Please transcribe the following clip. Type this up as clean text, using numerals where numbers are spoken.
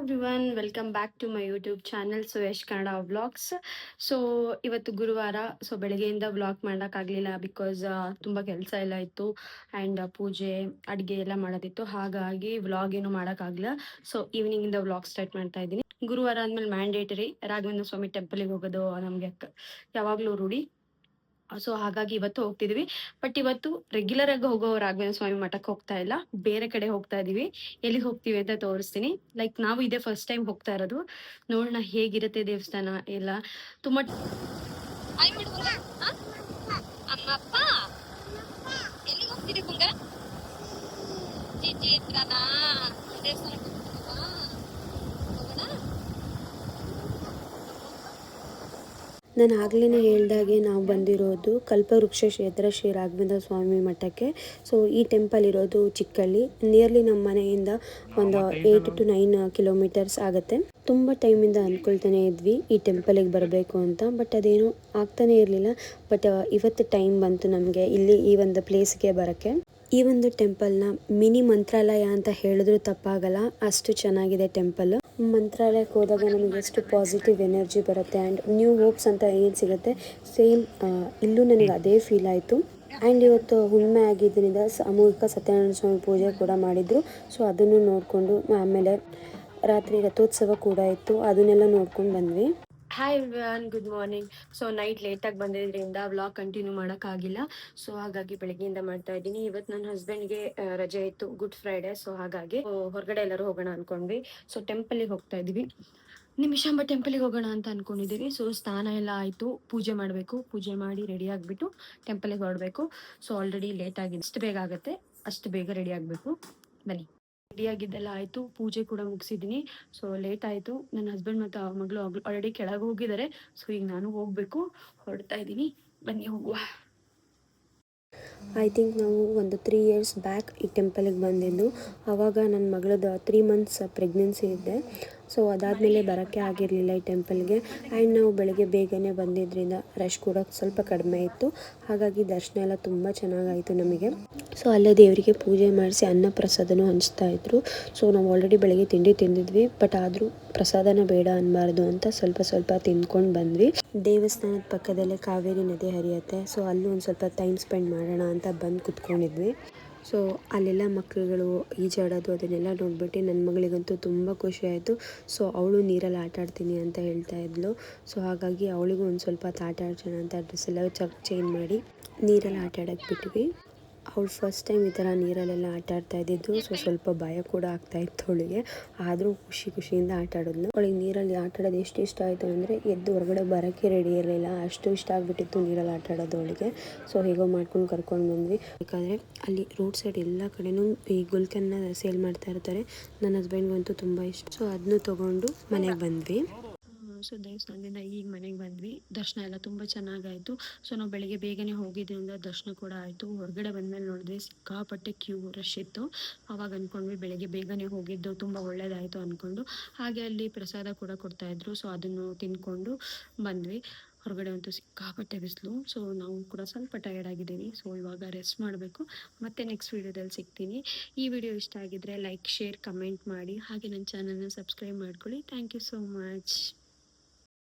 Everyone, welcome back to my YouTube channel Suyash Kannada vlogs. So ಇವತ್ತು ಗುರುವಾರ. So ಬೆಳಗ್ಗೆಯಿಂದ vlog ಮಾಡೋಕ್ಕಾಗಲಿಲ್ಲ ಬಿಕಾಸ್ ತುಂಬ ಕೆಲಸ ಎಲ್ಲ ಇತ್ತು ಆ್ಯಂಡ್ ಪೂಜೆ ಅಡುಗೆ ಎಲ್ಲ ಮಾಡೋದಿತ್ತು. ಹಾಗಾಗಿ ವ್ಲಾಗ್ ಏನು ಮಾಡೋಕ್ಕಾಗಲಿಲ್ಲ. ಸೊ ಈವ್ನಿಂಗಿಂದ ವ್ಲಾಗ್ ಸ್ಟಾರ್ಟ್ ಮಾಡ್ತಾ ಇದ್ದೀನಿ. ಗುರುವಾರ ಅಂದಮೇಲೆ ಮ್ಯಾಂಡೇಟರಿ ರಾಘವೇಂದ್ರ ಸ್ವಾಮಿ ಟೆಂಪಲಿಗೆ ಹೋಗೋದು ನಮಗೆ ಯಾವಾಗಲೂ ರೂಢಿ. ಸೊ ಹಾಗಾಗಿ ಇವತ್ತು ಹೋಗ್ತಿದೀವಿ. ಬಟ್ ಇವತ್ತು ರೆಗ್ಯುಲರ್ ಆಗಿ ಹೋಗೋ ರಾಘವೇಂದ್ರ ಸ್ವಾಮಿ ಮಠಕ್ಕೆ ಹೋಗ್ತಾ ಇಲ್ಲ, ಬೇರೆ ಕಡೆ ಹೋಗ್ತಾ ಇದೀವಿ. ಎಲ್ಲಿಗೆ ಹೋಗ್ತೀವಿ ಅಂತ ತೋರಿಸ್ತೀನಿ. ಲೈಕ್ ನಾವು ಇದೇ ಫಸ್ಟ್ ಟೈಮ್ ಹೋಗ್ತಾ ಇರೋದು. ನೋಡೋಣ ಹೇಗಿರುತ್ತೆ ದೇವಸ್ಥಾನ ಎಲ್ಲ. ತುಂಬಾ ಎಲ್ಲಿಗೆ ಹೋಗ್ತೀರಿ ಕುಂಗ? ಜಿಜಿ ಹತ್ರನಾ? ದೇವಸ್ಥಾನಕ್ಕೆ ಹೋಗೋಣ. ನಾನು ಆಗ್ಲೇ ಹೇಳ್ದಾಗೆ ನಾವು ಬಂದಿರೋದು ಕಲ್ಪವೃಕ್ಷ ಕ್ಷೇತ್ರ ಶ್ರೀ ರಾಘವೇಂದ್ರ ಸ್ವಾಮಿ ಮಠಕ್ಕೆ. ಸೊ ಈ ಟೆಂಪಲ್ ಇರೋದು ಚಿಕ್ಕಳ್ಳಿ. ನಿಯರ್ಲಿ ನಮ್ಮ ಮನೆಯಿಂದ ಒಂದು 8 to 9 ಕಿಲೋಮೀಟರ್ಸ್ ಆಗುತ್ತೆ. ತುಂಬ ಟೈಮಿಂದ ಅಂದ್ಕೊಳ್ತಾನೆ ಇದ್ವಿ ಈ ಟೆಂಪಲಿಗೆ ಬರಬೇಕು ಅಂತ, ಬಟ್ ಅದೇನೋ ಆಗ್ತಾನೆ ಇರಲಿಲ್ಲ. ಬಟ್ ಇವತ್ತು ಟೈಮ್ ಬಂತು ನಮಗೆ ಇಲ್ಲಿ ಈ ಒಂದು ಪ್ಲೇಸ್ಗೆ ಬರೋಕ್ಕೆ. ಈ ಒಂದು ಟೆಂಪಲ್ನ ಮಿನಿ ಮಂತ್ರಾಲಯ ಅಂತ ಹೇಳಿದ್ರು ತಪ್ಪಾಗಲ್ಲ, ಅಷ್ಟು ಚೆನ್ನಾಗಿದೆ ಟೆಂಪಲ್. ಮಂತ್ರಾಲಯಕ್ಕೆ ಹೋದಾಗ ನಮಗೆ ಎಷ್ಟು ಪಾಸಿಟಿವ್ ಎನರ್ಜಿ ಬರುತ್ತೆ ಆ್ಯಂಡ್ ನ್ಯೂ ಹೋಪ್ಸ್ ಅಂತ ಏನು ಸಿಗುತ್ತೆ, ಸೇಮ್ ಇಲ್ಲೂ ನನಗೆ ಅದೇ ಫೀಲ್ ಆಯಿತು. ಆ್ಯಂಡ್ ಇವತ್ತು ಹುಣ್ಣಿಮೆ ಆಗಿದ್ದರಿಂದ ಸಾಮೂಹಿಕ ಸತ್ಯನಾರಾಯಣ ಸ್ವಾಮಿ ಪೂಜೆ ಕೂಡ ಮಾಡಿದರು. ಸೊ ಅದನ್ನು ನೋಡಿಕೊಂಡು ಆಮೇಲೆ ರಾತ್ರಿ ರಥೋತ್ಸವ ಕೂಡ ಇತ್ತು, ಅದನ್ನೆಲ್ಲ ನೋಡ್ಕೊಂಡು ಬಂದ್ವಿ. Hi everyone, good morning. So night ಲೇಟಾಗಿ ಬಂದಿದ್ದರಿಂದ ವ್ಲಾಗ್ ಕಂಟಿನ್ಯೂ ಮಾಡೋಕ್ಕಾಗಿಲ್ಲ. ಸೊ ಹಾಗಾಗಿ ಬೆಳಗ್ಗೆಯಿಂದ ಮಾಡ್ತಾ ಇದ್ದೀನಿ. ಇವತ್ತು ನನ್ನ ಹಸ್ಬೆಂಡ್ಗೆ ರಜೆ ಇತ್ತು, ಗುಡ್ ಫ್ರೈಡೆ. ಸೊ ಹಾಗಾಗಿ ಹೊರಗಡೆ ಎಲ್ಲರೂ ಹೋಗೋಣ ಅಂದ್ಕೊಂಡ್ವಿ. ಸೊ ಟೆಂಪಲಿಗೆ ಹೋಗ್ತಾ ಇದ್ವಿ, ನಿಮಿಷಾಂಬ ಟೆಂಪಲಿಗೆ ಹೋಗೋಣ ಅಂತ ಅಂದ್ಕೊಂಡಿದ್ದೀವಿ. ಸೊ ಸ್ನಾನ ಎಲ್ಲ ಆಯಿತು, ಪೂಜೆ ಮಾಡಬೇಕು. ಪೂಜೆ ಮಾಡಿ ರೆಡಿ ಆಗಿಬಿಟ್ಟು ಟೆಂಪಲಿಗೆ ಹೊರಡಬೇಕು. ಸೊ ಆಲ್ರೆಡಿ ಲೇಟ್ ಆಗಿದೆ, ಎಷ್ಟು ಬೇಗ ಆಗುತ್ತೆ ಅಷ್ಟು ಬೇಗ ರೆಡಿ ಆಗಬೇಕು. ಬನ್ನಿ. ರೆಡಿಯಾಗಿದ್ದೆಲ್ಲ ಆಯಿತು, ಪೂಜೆ ಕೂಡ ಮುಗಿಸಿದ್ದೀನಿ. ಸೊ ಲೇಟ್ ಆಯಿತು. ನನ್ನ ಹಸ್ಬೆಂಡ್ ಮತ್ತು ಮಗಳು ಆಲ್ರೆಡಿ ಕೆಳಗೆ ಹೋಗಿದ್ದಾರೆ. ಸೊ ಈಗ ನಾನು ಹೋಗಬೇಕು, ಹೊರಡ್ತಾ ಇದ್ದೀನಿ. ಬನ್ನಿ ಹೋಗುವ. ಐ ಥಿಂಕ್ ನಾವು ಒಂದು 3 years ಬ್ಯಾಕ್ ಈ ಟೆಂಪಲಿಗೆ ಬಂದಿದ್ದು. ಆವಾಗ ನನ್ನ ಮಗಳದ್ದು 3 months ಪ್ರೆಗ್ನೆನ್ಸಿ ಇದ್ದೆ. ಸೊ ಅದಾದಮೇಲೆ ಬರೋಕ್ಕೆ ಆಗಿರಲಿಲ್ಲ ಈ ಟೆಂಪಲ್ಗೆ. ಆ್ಯಂಡ್ ನಾವು ಬೆಳಗ್ಗೆ ಬೇಗನೆ ಬಂದಿದ್ದರಿಂದ ರಶ್ ಕೂಡ ಸ್ವಲ್ಪ ಕಡಿಮೆ ಇತ್ತು. ಹಾಗಾಗಿ ದರ್ಶನ ಎಲ್ಲ ತುಂಬ ಚೆನ್ನಾಗಾಯಿತು ನಮಗೆ. ಸೊ ಅಲ್ಲೇ ದೇವರಿಗೆ ಪೂಜೆ ಮಾಡಿಸಿ ಅನ್ನ ಪ್ರಸಾದನೂ ಹಂಚ್ತಾ ಇದ್ರು. ಸೊ ನಾವು ಆಲ್ರೆಡಿ ಬೆಳಗ್ಗೆ ತಿಂಡಿ ತಿಂದಿದ್ವಿ, ಬಟ್ ಆದರೂ ಪ್ರಸಾದನ ಬೇಡ ಅನ್ನಬಾರ್ದು ಅಂತ ಸ್ವಲ್ಪ ಸ್ವಲ್ಪ ತಿಂದ್ಕೊಂಡು ಬಂದ್ವಿ. ದೇವಸ್ಥಾನದ ಪಕ್ಕದಲ್ಲೇ ಕಾವೇರಿ ನದಿ ಹರಿಯುತ್ತೆ. ಸೊ ಅಲ್ಲೂ ಒಂದು ಸ್ವಲ್ಪ ಟೈಮ್ ಸ್ಪೆಂಡ್ ಮಾಡೋಣ ಅಂತ ಬಂದು ಕುತ್ಕೊಂಡಿದ್ವಿ. ಸೊ ಅಲ್ಲೆಲ್ಲ ಮಕ್ಕಳುಗಳು ಈಜಾಡೋದು ಅದನ್ನೆಲ್ಲ ನೋಡ್ಬಿಟ್ಟು ನನ್ನ ಮಗಳಿಗಂತೂ ತುಂಬ ಖುಷಿ ಆಯಿತು. ಸೊ ಅವಳು ನೀರಲ್ಲಿ ಆಟ ಆಡ್ತೀನಿ ಅಂತ ಹೇಳ್ತಾ ಇದ್ಲು. ಸೊ ಹಾಗಾಗಿ ಅವಳಿಗೂ ಒಂದು ಸ್ವಲ್ಪ ಆಟ ಆಡ್ಸೋಣ ಅಂತ ಡ್ರೆಸ್ ಎಲ್ಲ ಚೇಂಜ್ ಮಾಡಿ ನೀರಲ್ಲಿ ಆಟ ಆಡೋಕ್ಕೆ ಬಿಟ್ವಿ. ಅವಳು ಫಸ್ಟ್ ಟೈಮ್ ಈ ಥರ ನೀರಲ್ಲೆಲ್ಲ ಆಟ ಆಡ್ತಾ ಇದ್ದಿದ್ದು. ಸೊ ಸ್ವಲ್ಪ ಭಯ ಕೂಡ ಆಗ್ತಾ ಇತ್ತು ಅವಳಿಗೆ, ಆದರೂ ಖುಷಿಯಿಂದ ಆಟ ಆಡೋದ್ಲು. ಅವಳಿಗೆ ನೀರಲ್ಲಿ ಆಟ ಆಡೋದು ಎಷ್ಟು ಇಷ್ಟ ಆಯಿತು ಅಂದರೆ ಎದ್ದು ಹೊರಗಡೆ ಬರೋಕ್ಕೆ ರೆಡಿ ಇರಲಿಲ್ಲ, ಅಷ್ಟು ಇಷ್ಟ ಆಗಿಬಿಟ್ಟಿತ್ತು ನೀರಲ್ಲಿ ಆಟ ಆಡೋದು ಅವಳಿಗೆ. ಸೊ ಹೇಗೋ ಮಾಡ್ಕೊಂಡು ಕರ್ಕೊಂಡು ಬಂದ್ವಿ. ಯಾಕಂದರೆ ಅಲ್ಲಿ ರೋಡ್ ಸೈಡ್ ಎಲ್ಲ ಕಡೆನೂ ಈ ಗುಲ್ಕನ್ನ ಸೇಲ್ ಮಾಡ್ತಾ ಇರ್ತಾರೆ. ನನ್ನ ಹಸ್ಬೆಂಡ್ಗಂತೂ ತುಂಬ ಇಷ್ಟ. ಸೊ ಅದನ್ನು ತೊಗೊಂಡು ಮನೆಗೆ ಬಂದ್ವಿ. ಸೊ ದೇವಸ್ಥಾನದಿಂದ ಈಗ ಮನೆಗೆ ಬಂದ್ವಿ. ದರ್ಶನ ಎಲ್ಲ ತುಂಬ ಚೆನ್ನಾಗಾಯಿತು. ಸೊ ನಾವು ಬೆಳಿಗ್ಗೆ ಬೇಗನೆ ಹೋಗಿದ್ದರಿಂದ ದರ್ಶನ ಕೂಡ ಆಯಿತು. ಹೊರಗಡೆ ಬಂದಮೇಲೆ ನೋಡಿದ್ವಿ ಸಿಕ್ಕಾಪಟ್ಟೆ ಕ್ಯೂ ರಶ್ ಇತ್ತು. ಆವಾಗ ಅಂದ್ಕೊಂಡ್ವಿ ಬೆಳಗ್ಗೆ ಬೇಗನೆ ಹೋಗಿದ್ದು ತುಂಬ ಒಳ್ಳೆಯದಾಯಿತು ಅಂದ್ಕೊಂಡು. ಹಾಗೆ ಅಲ್ಲಿ ಪ್ರಸಾದ ಕೂಡ ಕೊಡ್ತಾಯಿದ್ರು. ಸೊ ಅದನ್ನು ತಿಂದ್ಕೊಂಡು ಬಂದ್ವಿ. ಹೊರಗಡೆ ಅಂತೂ ಸಿಕ್ಕಾಪಟ್ಟೆ ಬಿಸಿಲು. ಸೊ ನಾವು ಕೂಡ ಸ್ವಲ್ಪ ಟಯರ್ಡ್ ಆಗಿದ್ದೀವಿ. ಸೊ ಇವಾಗ ರೆಸ್ಟ್ ಮಾಡಬೇಕು. ಮತ್ತೆ ನೆಕ್ಸ್ಟ್ ವೀಡಿಯೋದಲ್ಲಿ ಸಿಗ್ತೀನಿ. ಈ ವಿಡಿಯೋ ಇಷ್ಟ ಆಗಿದ್ದರೆ ಲೈಕ್, ಶೇರ್, ಕಮೆಂಟ್ ಮಾಡಿ. ಹಾಗೆ ನನ್ನ ಚಾನಲ್ನ ಸಬ್ಸ್ಕ್ರೈಬ್ ಮಾಡ್ಕೊಳ್ಳಿ. Thank you so much.